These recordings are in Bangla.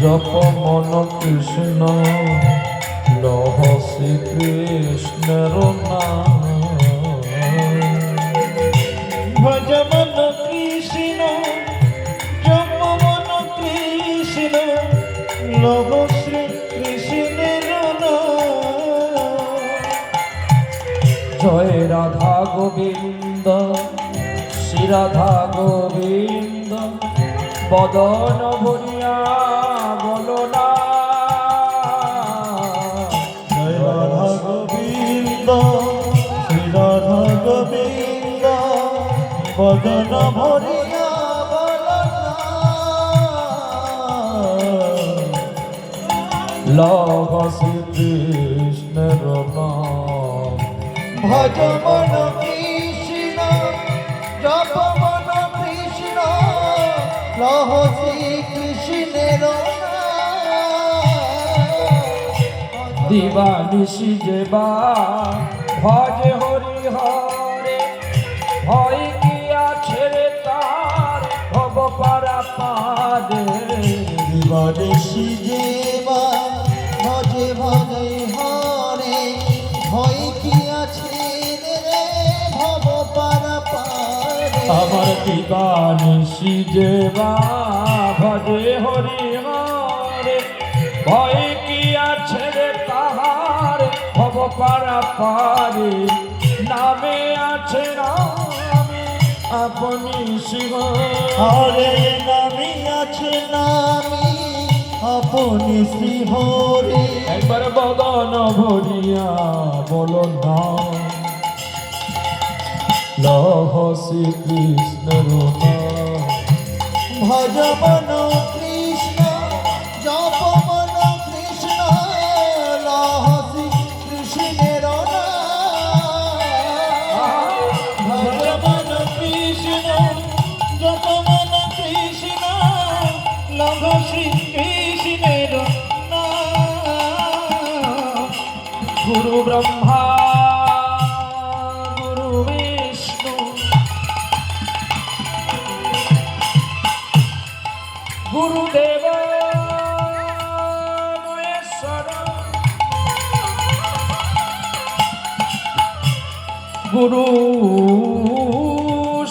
জপ মন কৃষ্ণ লহ শ্রীকৃষ্ণের নাম ভজ মন কৃষ্ণ জপ মন কৃষ্ণ লহ শ্রীকৃষ্ণের নাম জয় রাধা গোবিন্দ শ্রী রাধা গোবিন্দ বদন ভরিয়া বলো না জয় রাধা গোবিন্দ শ্রী রাধা গোবিন্দ বদন ভরিয়া বলো না লভ শ্রীকৃষ্ণের নাম ভজ মন কৃষ্ণ জপ মন কৃষ্ণ লহ শ্রীকৃষ্ণের দিবানিশি যেবা ভজে হরি হরে ভয় কি আছে রে তার ভব পারা পারে দিবানিশি যেবা ভজে ভজে হরে ভয় কি আছে রে ভব পারা পারে আমার দিবানিশি যেবা ভজে হরি হরে ভয় কি আছে রে তাহার ভব পারা পারে নামে আছে নামে আপনি শিব হরে নামি আছে নামি আপনি শ্রী হরি একবার বদন ভরিয়া বলো না লহ শ্রীকৃষ্ণের নাম ভজ মন কৃষ্ণ জপ মন কৃষ্ণ লহ শ্রীকৃষ্ণের ভজ মন কৃষ্ণ জপ মন কৃষ্ণ লহ শ্রীকৃষ্ণের গুরু ব্রহ্মা গুরু বিষ্ণু গুরুদেব মহেশ্বর গুরু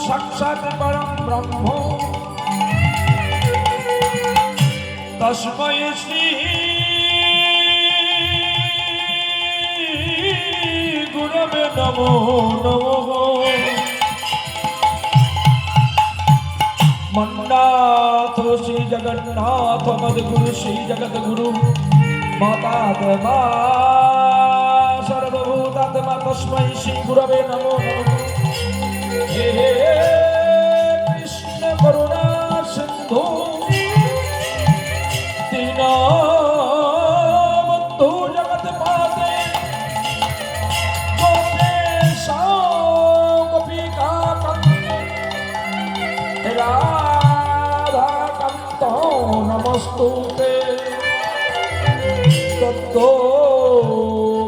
সাক্ষাৎ পরম ব্রহ্ম তস্मै শ্রী গুরবে নমো নমঃ মন্নাথ শ্রী জগন্নাথ মদ্গুরু শ্রী জগদ্গুরু মাতা দেবা সর্বভূতাত্মা তস্मै শ্রী গুরবে নমো নমঃ হে কৃষ্ণ করুণা সিন্ধু দীনবন্ধু জগৎপতে গোপেশা গোপিকা কান্তে রাধাকান্ত নমস্তুতে তত্তো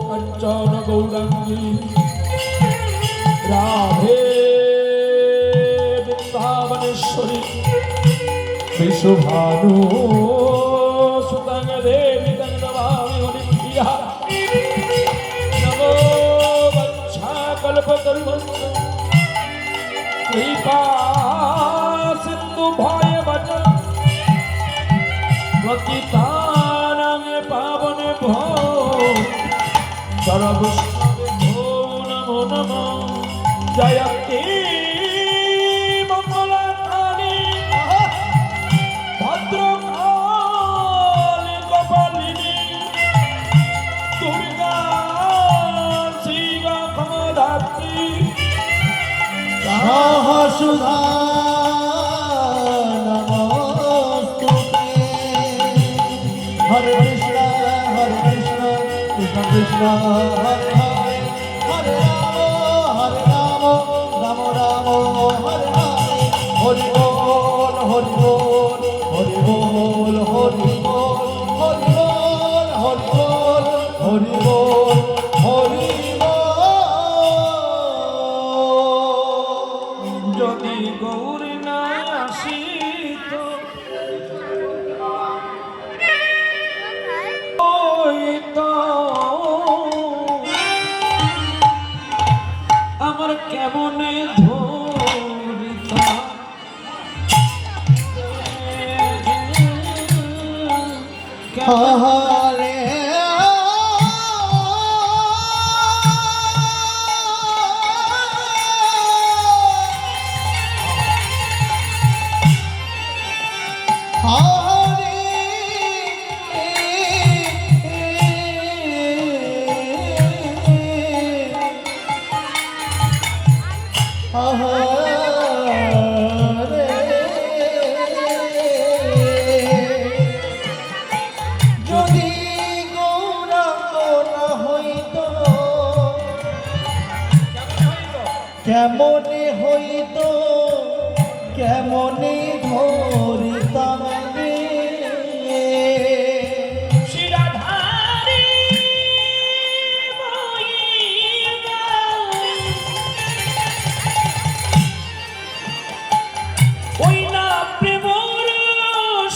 কাঞ্চন গৌরাঙ্গী রাধে বৃন্দাবনেশ্বরী বিশুভানু সুতং দেবী তং নমামি হরিপ্রিয়া নমো বঞ্ছাকল্পতরুভ্যশ্চ কৃপা সিন্ধু ভয় বচ পতিতানাং পাবনেভ্যো সর্বৈষ্ণবেভ্যো নমো নমঃ জয়ন্তি মঙ্গলাকালী ভদ্রকালী কপালিনী দুর্গা শিবা ক্ষমধাত্রী সুধা নমস্তুতে হরে কৃষ্ণ কৃষ্ণ কৃষ্ণ হরে হরে হরে রাম রাম রাম হরে হরে হরি বল হরি বল হরি বল হরি বল হরি বল হরি বল হরি বল হরি বল যদি গৌরী না আসিত হরে যদি গৌরাঙ্গ না হইত কেমনে হইত কেমনে ধরিতাম রে শিরাধারী বইবা ওই না প্রেমর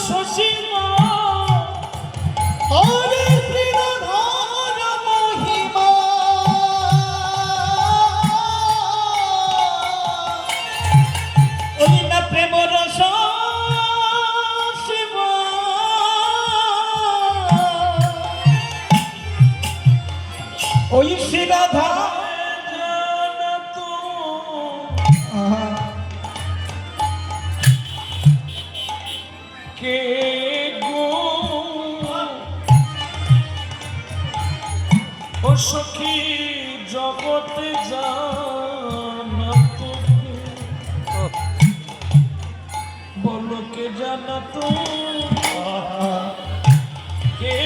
শশীমা হরে তৃণধার মহিমা ওই না প্রেমর শশীমা ওই শিরাধার জানত কে গো ও সখী জগতে জানাতো বলো কে জানাতো কে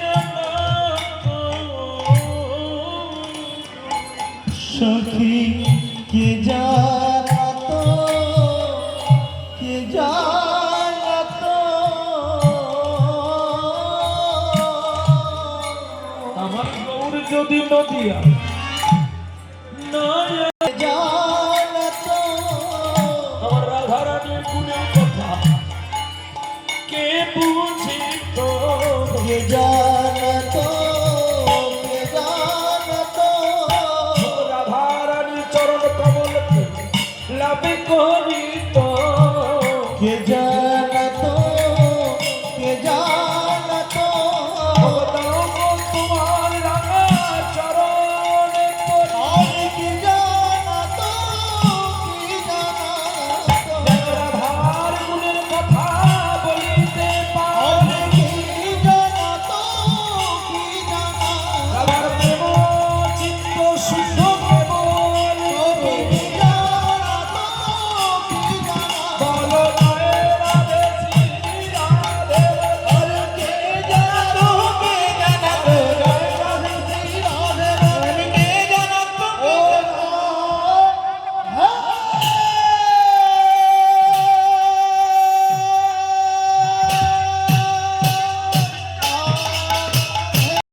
জানাতো সখী কে জানাত কে জানাত আমার গৌর যদি নদিয়া নয় জানাত আমার রাধারানীর গুণের কথা কে বুঝিত কে জানাত